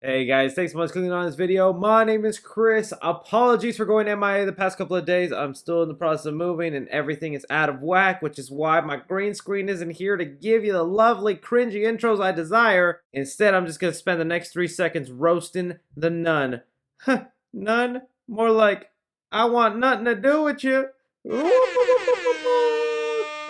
Hey guys, thanks so much for clicking on this video. My name is Chris. Apologies for going MIA the past couple of days. I'm still in the process of moving and everything is out of whack, which is why my green screen isn't here to give you the lovely cringy intros I desire. Instead, I'm just going to spend the next 3 seconds roasting the nun. Huh, nun? More like, I want nothing to do with you.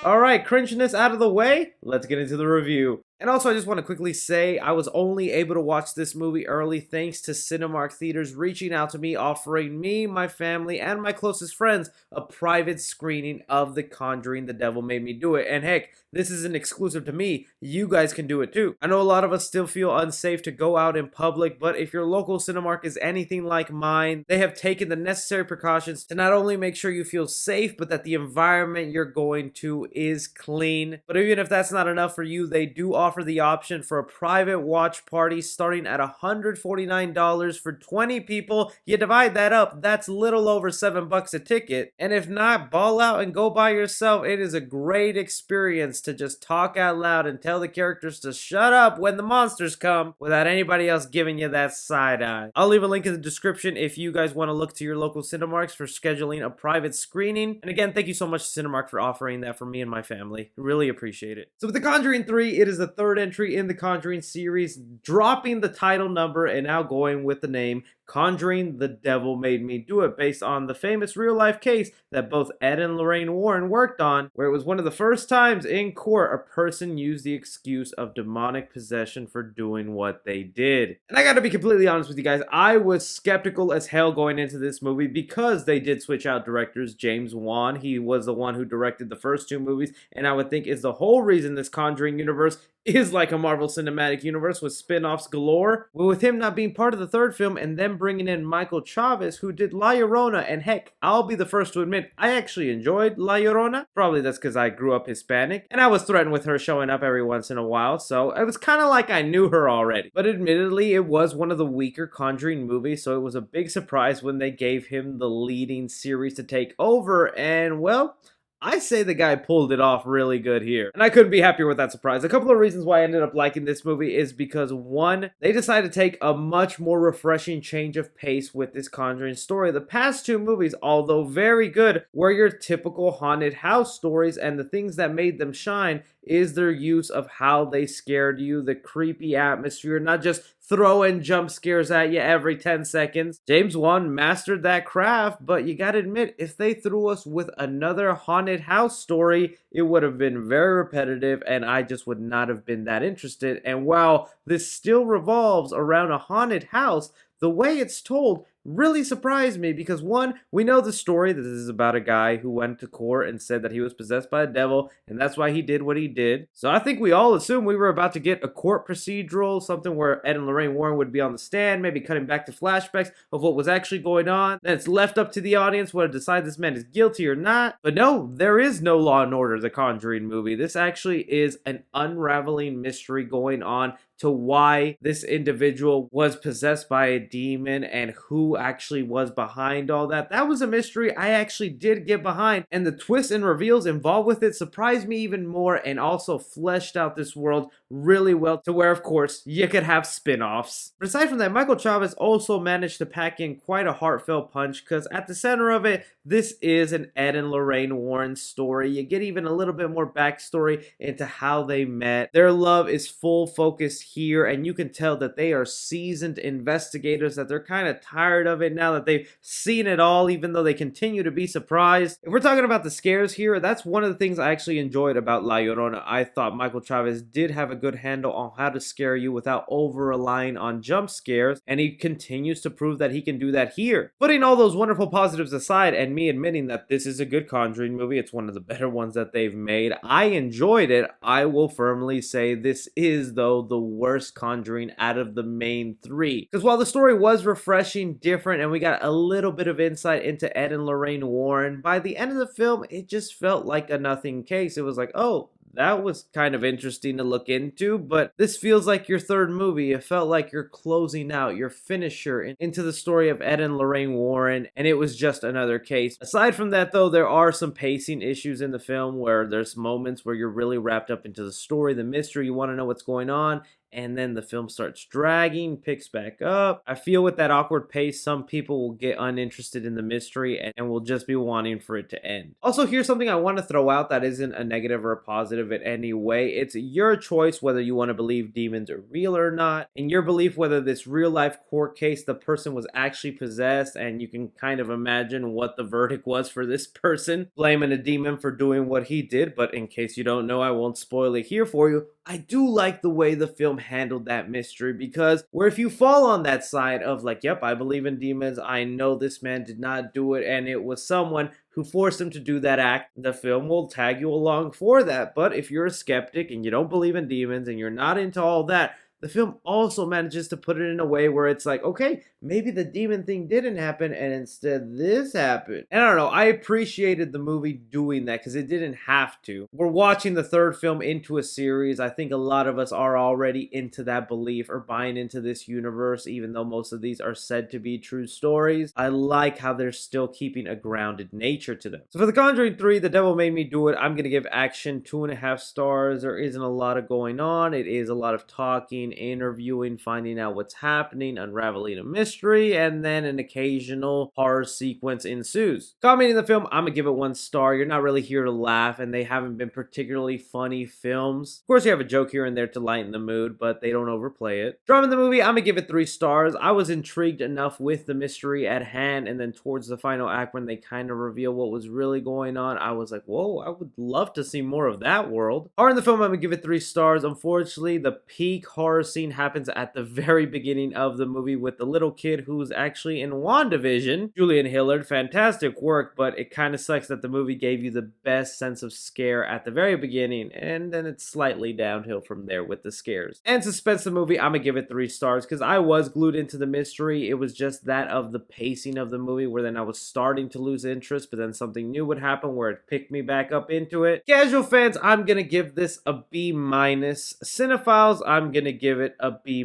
Alright, cringiness out of the way, let's get into the review. And also, I just want to quickly say, I was only able to watch this movie early thanks to Cinemark Theaters reaching out to me, offering me, my family, and my closest friends a private screening of The Conjuring, The Devil Made Me Do It. And heck, this isn't exclusive to me, you guys can do it too. I know a lot of us still feel unsafe to go out in public, but if your local Cinemark is anything like mine, they have taken the necessary precautions to not only make sure you feel safe, but that the environment you're going to is clean. But even if that's not enough for you, they do offer the option for a private watch party starting at $149 for 20 people. You divide that up, that's little over $7 a ticket. And if not, ball out and go by yourself. It is a great experience to just talk out loud and tell the characters to shut up when the monsters come without anybody else giving you that side eye. I'll leave a link in the description if you guys want to look to your local Cinemarks for scheduling a private screening. And again, thank you so much to Cinemark for offering that for me and my family. Really appreciate it. So with The Conjuring 3, it is the third entry in the Conjuring series, dropping the title number and now going with the name Conjuring, The Devil Made Me Do It, based on the famous real-life case that both Ed and Lorraine Warren worked on, where it was one of the first times in court a person used the excuse of demonic possession for doing what they did. And I gotta be completely honest with you guys, I was skeptical as hell going into this movie because they did switch out directors. James Wan, he was the one who directed the first two movies, and I would think is the whole reason this Conjuring universe is like a Marvel Cinematic Universe with spin-offs galore. But with him not being part of the third film and then bringing in Michael Chavez, who did La Llorona, and heck, I'll be the first to admit, I actually enjoyed La Llorona. Probably that's because I grew up Hispanic, and I was threatened with her showing up every once in a while, so it was kind of like I knew her already. But admittedly, it was one of the weaker Conjuring movies, so it was a big surprise when they gave him the leading series to take over, and well, I say the guy pulled it off really good here. And I couldn't be happier with that surprise. A couple of reasons why I ended up liking this movie is because, one, they decided to take a much more refreshing change of pace with this Conjuring story. The past two movies, although very good, were your typical haunted house stories, and the things that made them shine is their use of how they scared you, the creepy atmosphere, not just throwing jump scares at you every 10 seconds. James Wan mastered that craft, but you gotta admit, if they threw us with another haunted house story, it would have been very repetitive and I just would not have been that interested. And while this still revolves around a haunted house, the way it's told really surprised me because, one, we know the story that this is about a guy who went to court and said that he was possessed by a devil and that's why he did what he did. So I think we all assumed we were about to get a court procedural, something where Ed and Lorraine Warren would be on the stand, maybe cutting back to flashbacks of what was actually going on. Then it's left up to the audience whether to decide this man is guilty or not. But no, there is no Law and Order, the Conjuring movie. This actually is an unraveling mystery going on to why this individual was possessed by a demon and who actually was behind all that. That was a mystery I actually did get behind, and the twists and reveals involved with it surprised me even more and also fleshed out this world really well to where, of course, you could have spin-offs. But aside from that, Michael Chavez also managed to pack in quite a heartfelt punch because at the center of it, this is an Ed and Lorraine Warren story. You get even a little bit more backstory into how they met. Their love is full focus here, and you can tell that they are seasoned investigators, that they're kind of tired of it now that they've seen it all, even though they continue to be surprised. If we're talking about the scares here, that's one of the things I actually enjoyed about La Llorona. I thought Michael Chavez did have a good handle on how to scare you without over-relying on jump scares, and he continues to prove that he can do that here. Putting all those wonderful positives aside, and me admitting that this is a good Conjuring movie, it's one of the better ones that they've made, I enjoyed it. I will firmly say this is, though, the worst Conjuring out of the main three. Because while the story was refreshing, different, and we got a little bit of insight into Ed and Lorraine Warren, by the end of the film, it just felt like a nothing case. It was like, oh, that was kind of interesting to look into, but this feels like your third movie. It felt like you're closing out your finisher into the story of Ed and Lorraine Warren, and it was just another case. Aside from that, though, there are some pacing issues in the film where there's moments where you're really wrapped up into the story, the mystery, you want to know what's going on, and then the film starts dragging, picks back up. I feel with that awkward pace, some people will get uninterested in the mystery and will just be wanting for it to end. Also, here's something I want to throw out that isn't a negative or a positive in any way. It's your choice whether you want to believe demons are real or not. In your belief, whether this real life court case, the person was actually possessed, and you can kind of imagine what the verdict was for this person, blaming a demon for doing what he did. But in case you don't know, I won't spoil it here for you. I do like the way the film handled that mystery, because where if you fall on that side of like, yep, I believe in demons, I know this man did not do it, and it was someone who forced him to do that act, the film will tag you along for that. But if you're a skeptic and you don't believe in demons and you're not into all that, the film also manages to put it in a way where it's like, okay, maybe the demon thing didn't happen and instead this happened. And I don't know, I appreciated the movie doing that because it didn't have to. We're watching the third film into a series. I think a lot of us are already into that belief or buying into this universe, even though most of these are said to be true stories. I like how they're still keeping a grounded nature to them. So for The Conjuring 3, The Devil Made Me Do It, I'm going to give action 2.5 stars. There isn't a lot of going on. It is a lot of talking, interviewing, finding out what's happening, unraveling a mystery, and then an occasional horror sequence ensues. Commenting the film, I'm gonna give it 1 star. You're not really here to laugh, and they haven't been particularly funny films. Of course, you have a joke here and there to lighten the mood, but they don't overplay it. Drama in the movie, I'm gonna give it 3 stars. I was intrigued enough with the mystery at hand, and then towards the final act when they kind of reveal what was really going on, I was like, whoa, I would love to see more of that world. Horror in the film, I'm gonna give it 3 stars. Unfortunately, the peak horror scene happens at the very beginning of the movie with the little kid who's actually in WandaVision. Julian Hillard, fantastic work, but it kind of sucks that the movie gave you the best sense of scare at the very beginning, and then it's slightly downhill from there with the scares. And suspense the movie, I'm gonna give it 3 stars because I was glued into the mystery. It was just that of the pacing of the movie where then I was starting to lose interest, but then something new would happen where it picked me back up into it. Casual fans, I'm gonna give this a B-. Cinephiles, I'm gonna give it a B-.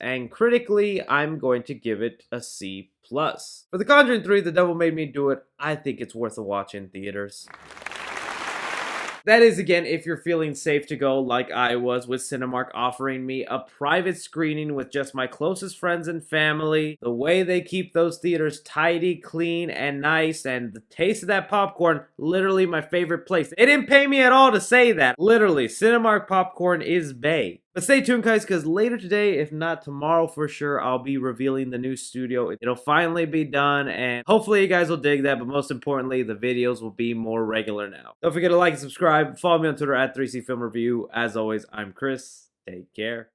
And critically, I'm going to give it a C+. For The Conjuring 3, The Devil Made Me Do It, I think it's worth a watch in theaters. That is, again, if you're feeling safe to go like I was, with Cinemark offering me a private screening with just my closest friends and family. The way they keep those theaters tidy, clean, and nice, and the taste of that popcorn, literally my favorite place. They didn't pay me at all to say that. Literally, Cinemark popcorn is bae. But stay tuned, guys, because later today, if not tomorrow for sure, I'll be revealing the new studio. It'll finally be done, and hopefully you guys will dig that, but most importantly, the videos will be more regular now. Don't forget to like and subscribe. Follow me on Twitter at 3C Film Review. As always, I'm Chris. Take care.